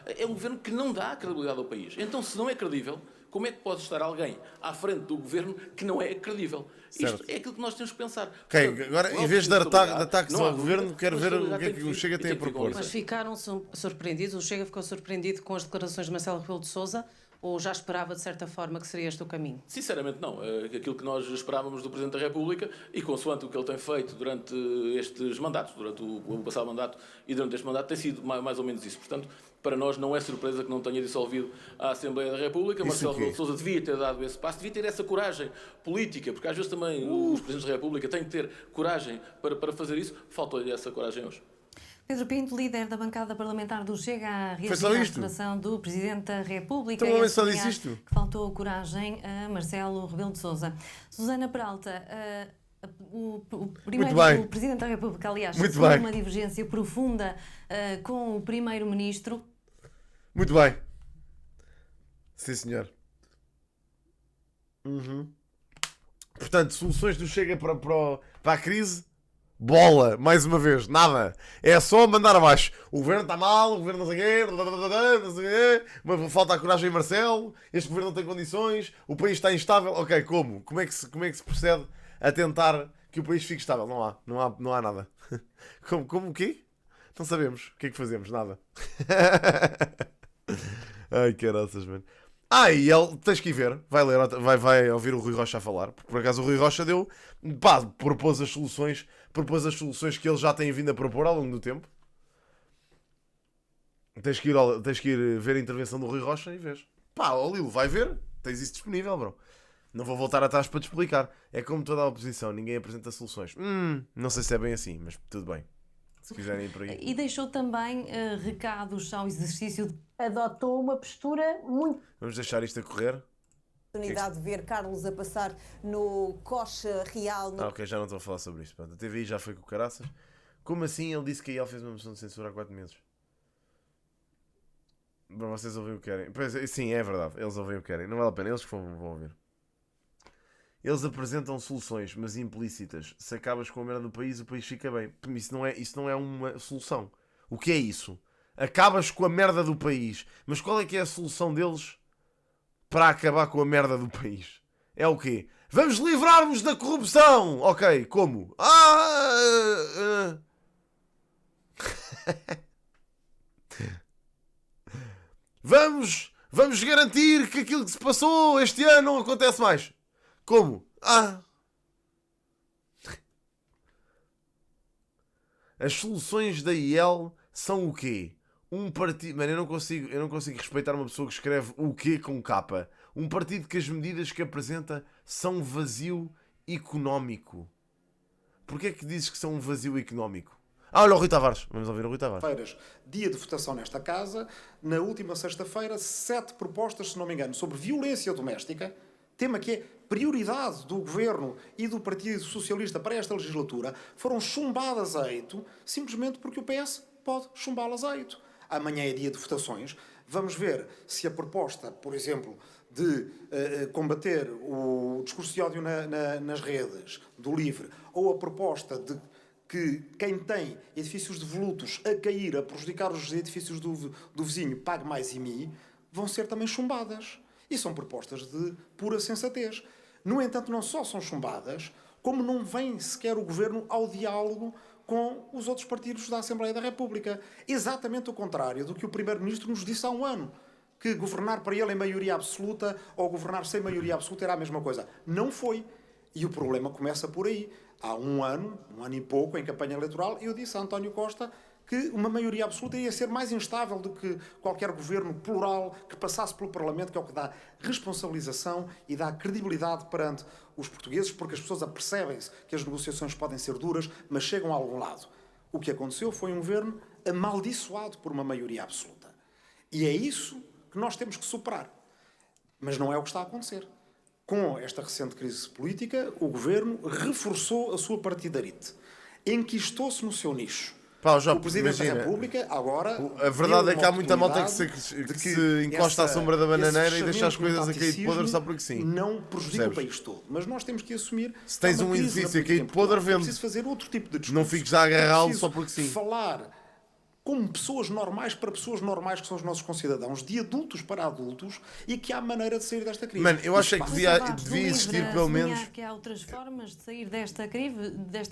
Speaker 17: É um governo que não dá credibilidade ao país. Então, se não é credível, como é que pode estar alguém à frente do governo que não é credível? Isto é aquilo que nós temos que pensar.
Speaker 1: Ok, agora em vez de ataques ao governo, quero ver o que é que o Chega tem a propor.
Speaker 12: Mas ficaram surpreendidos? O Chega ficou surpreendido com as declarações de Marcelo Rebelo de Sousa? Ou já esperava, de certa forma, que seria este o caminho?
Speaker 17: Sinceramente, não. Aquilo que nós esperávamos do Presidente da República e consoante o que ele tem feito durante estes mandatos, durante o passado mandato e durante este mandato, tem sido mais ou menos isso. Portanto, para nós não é surpresa que não tenha dissolvido a Assembleia da República. Marcelo Rebelo de Sousa devia ter dado esse passo, devia ter essa coragem política, porque às vezes também os Presidentes da República têm que ter coragem para fazer isso. Faltou-lhe essa coragem hoje.
Speaker 14: Pedro Pinto, líder da bancada parlamentar do Chega, a reagir à declaração do Presidente da República.
Speaker 1: Então, só disse isto.
Speaker 14: Que faltou coragem a Marcelo Rebelo de Sousa. Susana Peralta, o Presidente da República, aliás, sofreu uma divergência profunda com o Primeiro-Ministro.
Speaker 1: Muito bem. Sim, senhor. Portanto, soluções do Chega para a crise... Bola, mais uma vez, nada. É só mandar abaixo. O governo está mal, o governo não sei o quê, falta a coragem em Marcelo, este governo não tem condições, o país está instável. Ok, como? Como é que se procede a tentar que o país fique estável? Não há nada. Como o quê? Não sabemos. O que é que fazemos? Nada. Ai, caraças, mano. E ele, tens que ir ver, vai ouvir o Rui Rocha a falar, porque por acaso o Rui Rocha propôs as soluções que ele já tem vindo a propor ao longo do tempo. Tens que ir ver a intervenção do Rui Rocha e vês. Lilo, vai ver, tens isso disponível, bro. Não vou voltar atrás para te explicar. É como toda a oposição, ninguém apresenta soluções. Não sei se é bem assim, mas tudo bem. Se quiserem ir por aí.
Speaker 14: E deixou também recados ao exercício de...
Speaker 8: Adotou uma postura muito...
Speaker 1: Vamos deixar isto a correr?
Speaker 8: Oportunidade de ver Carlos a passar no Coxa Real...
Speaker 1: Ok, já não estou a falar sobre isto. A TVI já foi com caraças. Como assim ele disse que a IEL fez uma moção de censura há 4 meses? Bom, vocês ouvem o que querem. Pois, sim, é verdade. Eles ouvem o que querem. Não vale a pena. Eles que vão ouvir. Eles apresentam soluções, mas implícitas. Se acabas com a merda do país, o país fica bem. Isso não é uma solução. O que é isso? Acabas com a merda do país. Mas qual é que é a solução deles para acabar com a merda do país? É o quê? Vamos livrar-nos da corrupção! Ok, como? Vamos Vamos garantir que aquilo que se passou este ano não acontece mais. Como? As soluções da IEL são o quê? Um partido... Mano, eu não consigo respeitar uma pessoa que escreve o quê com capa. Um partido que as medidas que apresenta são vazio económico. Porquê é que dizes que são um vazio económico? Olha o Rui Tavares. Vamos ouvir o Rui Tavares.
Speaker 18: Dia de votação nesta casa. Na última sexta-feira, 7 propostas, se não me engano, sobre violência doméstica. Tema que é prioridade do Governo e do Partido Socialista para esta legislatura. Foram chumbadas a eito, simplesmente porque o PS pode chumbá-las a eito. Amanhã é dia de votações. Vamos ver se a proposta, por exemplo, de combater o discurso de ódio nas redes, do LIVRE, ou a proposta de que quem tem edifícios devolutos a cair, a prejudicar os edifícios do vizinho, pague mais IMI, vão ser também chumbadas. E são propostas de pura sensatez. No entanto, não só são chumbadas, como não vem sequer o Governo ao diálogo com os outros partidos da Assembleia da República. Exatamente o contrário do que o Primeiro-Ministro nos disse há um ano. Que governar para ele em maioria absoluta ou governar sem maioria absoluta era a mesma coisa. Não foi. E o problema começa por aí. Há um ano e pouco, em campanha eleitoral, eu disse a António Costa que uma maioria absoluta ia ser mais instável do que qualquer governo plural que passasse pelo Parlamento, que é o que dá responsabilização e dá credibilidade perante os portugueses, porque as pessoas apercebem-se que as negociações podem ser duras, mas chegam a algum lado. O que aconteceu foi um governo amaldiçoado por uma maioria absoluta. E é isso que nós temos que superar. Mas não é o que está a acontecer. Com esta recente crise política, o Governo reforçou a sua partidarite. Enquistou-se no seu nicho. O Presidente da República agora...
Speaker 1: A verdade é que há muita malta que se encosta à sombra da bananeira e deixa as coisas a cair de podre só porque sim.
Speaker 18: Não prejudica o país todo. Mas nós temos que assumir...
Speaker 1: Se tens um edifício a cair de podre, vende.
Speaker 18: Preciso fazer outro tipo de discurso.
Speaker 1: Não fiques a agarrá-lo só porque sim.
Speaker 18: Falar como pessoas normais para pessoas normais que são os nossos concidadãos, de adultos para adultos, e que há maneira de sair desta crise.
Speaker 1: Mano, eu acho que devia existir pelo menos...
Speaker 14: que há outras formas de sair desta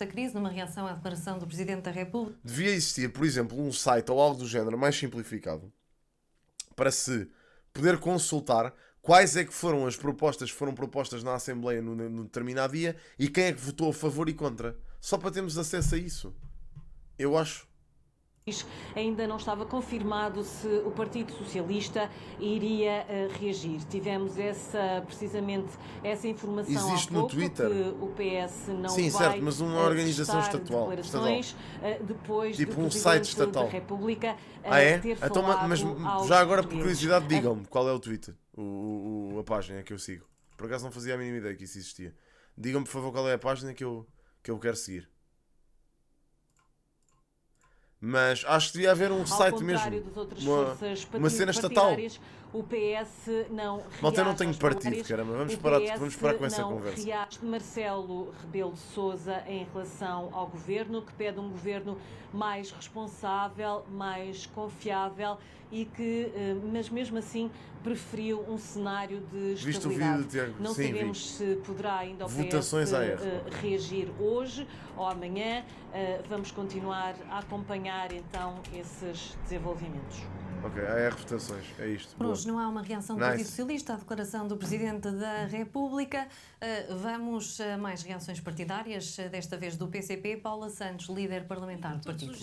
Speaker 14: crise numa reação à declaração do Presidente da República.
Speaker 1: Devia existir, por exemplo, um site ou algo do género mais simplificado para se poder consultar quais é que foram as propostas que foram propostas na Assembleia no determinado dia e quem é que votou a favor e contra. Só para termos acesso a isso. Eu acho.
Speaker 19: Ainda não estava confirmado se o Partido Socialista iria reagir. Tivemos precisamente essa informação
Speaker 1: existe
Speaker 19: há pouco,
Speaker 1: no Twitter.
Speaker 19: Que o PS não
Speaker 1: Sim,
Speaker 19: vai
Speaker 1: certo, mas uma organização estatal.
Speaker 19: Depois
Speaker 1: tipo
Speaker 19: um
Speaker 1: site estatal.
Speaker 19: Da República
Speaker 1: ter então, mas já agora, por curiosidade, digam-me qual é o Twitter, a página que eu sigo. Por acaso não fazia a mínima ideia que isso existia. Digam-me, por favor, qual é a página que eu quero seguir. Mas acho que devia haver um site mesmo, uma cena estatal.
Speaker 19: O PS não reage.
Speaker 1: Malta, eu não tenho partido, caramba. Vamos parar com essa conversa.
Speaker 19: Reage Marcelo Rebelo de Sousa em relação ao governo, que pede um governo mais responsável, mais confiável e que, mas mesmo assim, preferiu um cenário de estabilidade.
Speaker 1: Viste o vídeo, Tiago?
Speaker 19: Não
Speaker 1: Sim,
Speaker 19: sabemos se poderá ainda o PS reagir hoje ou amanhã. Vamos continuar a acompanhar então esses desenvolvimentos.
Speaker 1: Ok, há votações, é isto.
Speaker 14: Por hoje não há uma reação do Partido Socialista à declaração do Presidente da República. Vamos a mais reações partidárias, desta vez do PCP. Paula Santos, líder parlamentar do partido.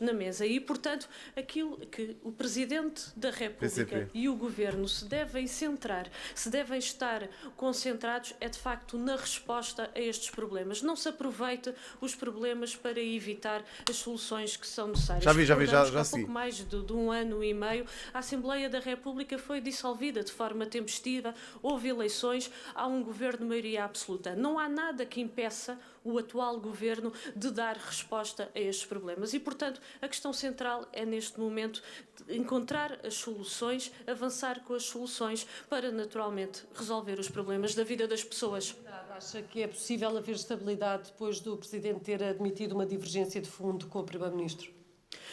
Speaker 12: Na mesa e, portanto, aquilo que o Presidente da República e o Governo se devem centrar, se devem estar concentrados é, de facto, na resposta a estes problemas. Não se aproveite os problemas para evitar as soluções que são necessárias.
Speaker 1: Já
Speaker 12: há pouco mais de um ano e meio, a Assembleia da República foi dissolvida de forma tempestiva, houve eleições, há um governo de maioria absoluta. Não há nada que impeça o atual governo de dar resposta a estes problemas. E, portanto, a questão central é, neste momento, encontrar as soluções, avançar com as soluções para, naturalmente, resolver os problemas da vida das pessoas.
Speaker 19: Acha que é possível haver estabilidade depois do Presidente ter admitido uma divergência de fundo com o Primeiro-Ministro?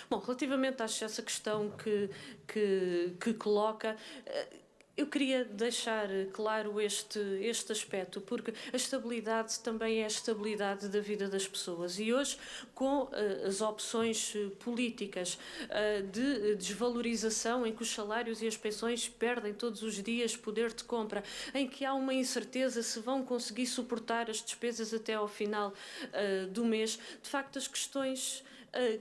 Speaker 12: Bom, relativamente a essa questão que coloca, Eu queria deixar claro este aspecto, porque a estabilidade também é a estabilidade da vida das pessoas. E hoje, com as opções políticas de desvalorização, em que os salários e as pensões perdem todos os dias poder de compra, em que há uma incerteza se vão conseguir suportar as despesas até ao final do mês, de facto as questões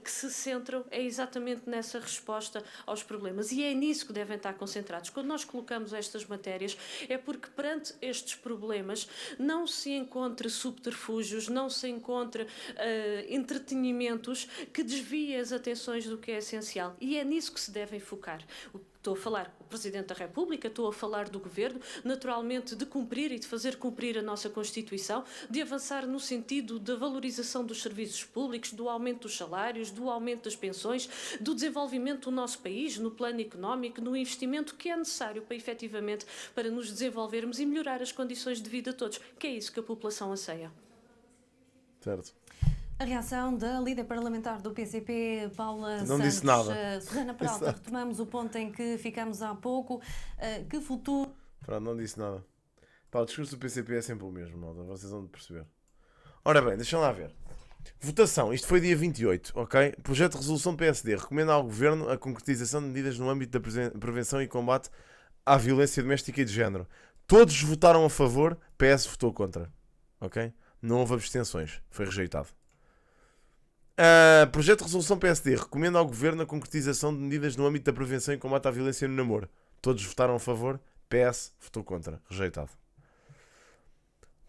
Speaker 12: que se centram é exatamente nessa resposta aos problemas, e é nisso que devem estar concentrados. Quando nós colocamos estas matérias é porque perante estes problemas não se encontre subterfúgios, não se encontre entretenimentos que desviem as atenções do que é essencial, e é nisso que se devem focar. Estou a falar do Presidente da República, estou a falar do Governo, naturalmente de cumprir e de fazer cumprir a nossa Constituição, de avançar no sentido da valorização dos serviços públicos, do aumento dos salários, do aumento das pensões, do desenvolvimento do nosso país, no plano económico, no investimento que é necessário para, efetivamente, para nos desenvolvermos e melhorar as condições de vida de todos, que é isso que a população anseia.
Speaker 1: Certo.
Speaker 14: A reação da líder parlamentar do PCP, Paula
Speaker 1: Não
Speaker 14: Santos.
Speaker 1: disse nada.
Speaker 14: Susana Peralta, retomamos o ponto em que ficamos há pouco. Que futuro...
Speaker 1: Pronto, não disse nada. Pá, o discurso do PCP é sempre o mesmo, malta. Vocês vão perceber. Ora bem, deixem lá ver. Votação. Isto foi dia 28, ok? Projeto de resolução do PSD. Recomenda ao Governo a concretização de medidas no âmbito da prevenção e combate à violência doméstica e de género. Todos votaram a favor, PS votou contra. Ok? Não houve abstenções. Foi rejeitado. Projeto de resolução PSD recomenda ao Governo a concretização de medidas no âmbito da prevenção e combate à violência no namoro. Todos votaram a favor, PS votou contra. Rejeitado.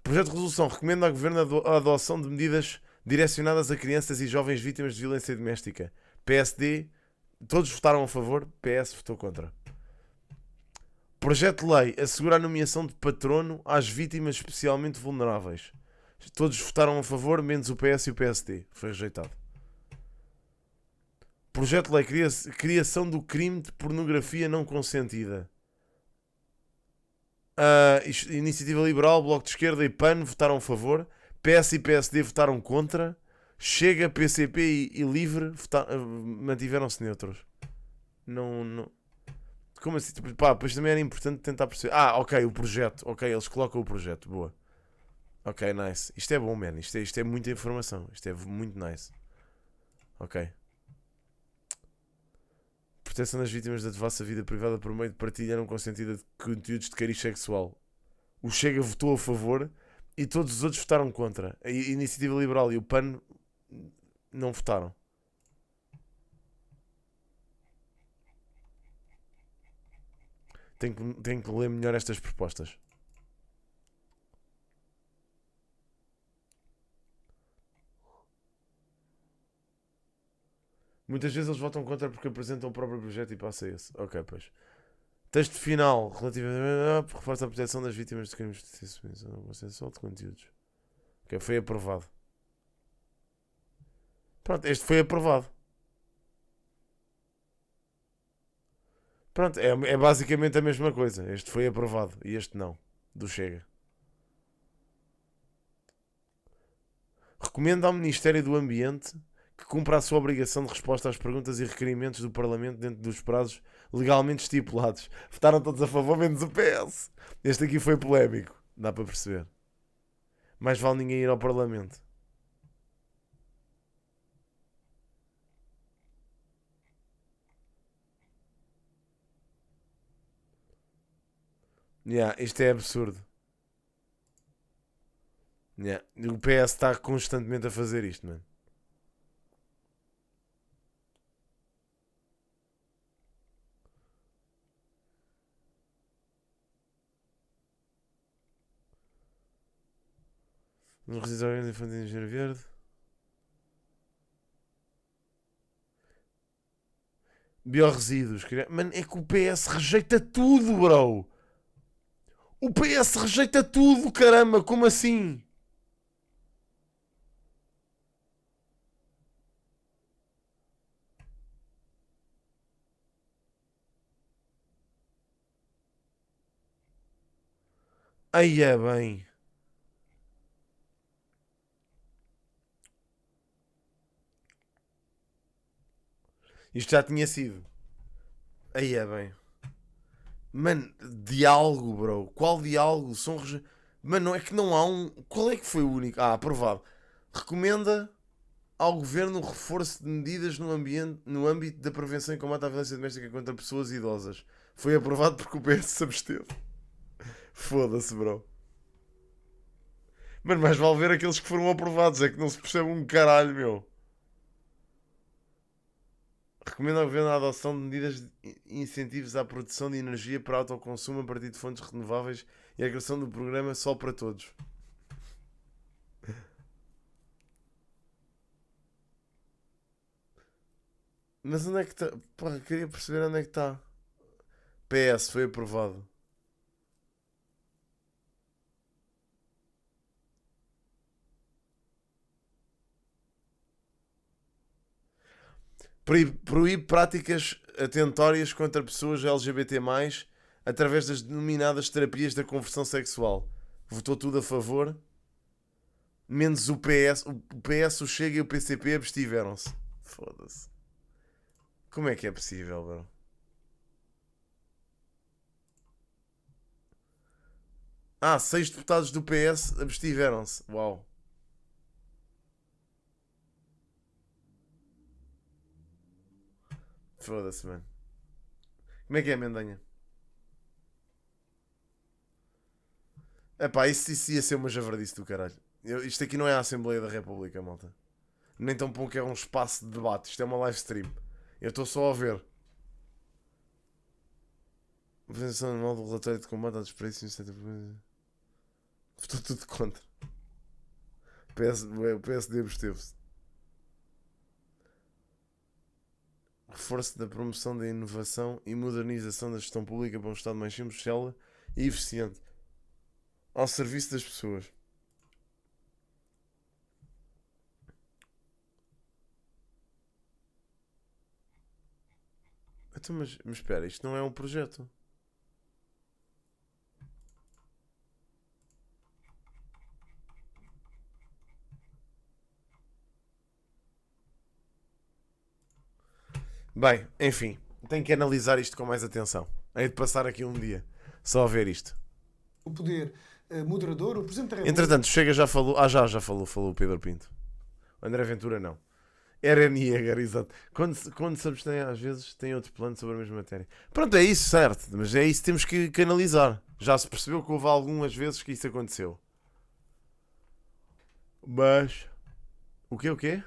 Speaker 1: Projeto de resolução recomenda ao Governo a adoção de medidas direcionadas a crianças e jovens vítimas de violência doméstica. PSD, todos votaram a favor, PS votou contra. Projeto de lei assegura a nomeação de patrono às vítimas especialmente vulneráveis. Todos votaram a favor, menos o PS e o PSD. Foi rejeitado. Projeto de lei criação do crime de pornografia não consentida. Iniciativa Liberal, Bloco de Esquerda e PAN votaram a favor. PS e PSD votaram contra. Chega, PCP e Livre mantiveram-se neutros. Não... Como assim? Pá, pois também era importante tentar perceber. Ok, o projeto. Ok, eles colocam o projeto. Boa. Ok, nice. Isto é bom, man. Isto é muita informação. Isto é muito nice. Ok. Proteção das vítimas da devassa vida privada por meio de partilha não consentida de conteúdos de cariz sexual. O Chega votou a favor e todos os outros votaram contra. A Iniciativa Liberal e o PAN não votaram. Tenho que ler melhor estas propostas. Muitas vezes eles votam contra porque apresentam o próprio projeto e passa esse. Ok, pois. Texto final relativamente reforça a proteção das vítimas de crimes de sexual de conteúdos. Ok, foi aprovado. Pronto, este foi aprovado. Pronto, é basicamente a mesma coisa. Este foi aprovado e este não. Do Chega. Recomenda ao Ministério do Ambiente que cumpra a sua obrigação de resposta às perguntas e requerimentos do Parlamento dentro dos prazos legalmente estipulados. Votaram todos a favor, menos o PS. Este aqui foi polémico. Dá para perceber. Mais vale ninguém ir ao Parlamento. Isto é absurdo. O PS está constantemente a fazer isto, mano. Nos resíduos infantis de Engenheiro Verde. Biorresíduos. Mano, é que o PS rejeita tudo, bro. O PS rejeita tudo, caramba. Como assim? Aí é bem. Isto já tinha sido. Aí é bem. Mano, diálogo, bro. Qual diálogo? Mano, não é que não há um... Qual é que foi o único? Aprovado. Recomenda ao Governo o reforço de medidas no âmbito da prevenção e combate à violência doméstica contra pessoas idosas. Foi aprovado porque o PS se absteve. Foda-se, bro. Mano, mais vale ver aqueles que foram aprovados. É que não se percebe um caralho, meu. Recomenda ao Governo a adoção de medidas de incentivos à produção de energia para autoconsumo a partir de fontes renováveis e a criação do programa Sol para Todos. Mas onde é que está? Porra, queria perceber onde é que está. PS, foi aprovado. Proíbe práticas atentórias contra pessoas LGBT+, através das denominadas terapias da conversão sexual. Votou tudo a favor. Menos o PS. O PS, o Chega e o PCP abstiveram-se. Foda-se. Como é que é possível, bro? Ah, 6 deputados do PS abstiveram-se. Uau. Foda-se, mano. Como é que é, Mendanha? Epá, isso ia ser uma javardice do caralho. Isto aqui não é a Assembleia da República, malta. Nem tão pouco é um espaço de debate. Isto é uma live stream. Eu estou só a ver. Apresentação anual do relatório de combate à desperdício. Estou tudo contra. O PSD absteve-se. Reforço da promoção da inovação e modernização da gestão pública para um Estado mais simples, célere e eficiente ao serviço das pessoas. Então, mas espera, isto não é um projeto. Bem, enfim, tenho que analisar isto com mais atenção. Hei de passar aqui um dia só a ver isto.
Speaker 16: O poder moderador, o Presidente da República...
Speaker 1: Entretanto, Chega já falou... já falou o Pedro Pinto. O André Ventura não. Era Nieger, exato. Quando se abstém, às vezes, tem outro plano sobre a mesma matéria. Pronto, é isso, certo. Mas é isso que temos que analisar. Já se percebeu que houve algumas vezes que isso aconteceu. Mas... O quê?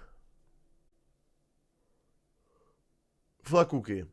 Speaker 1: Falar com o quê?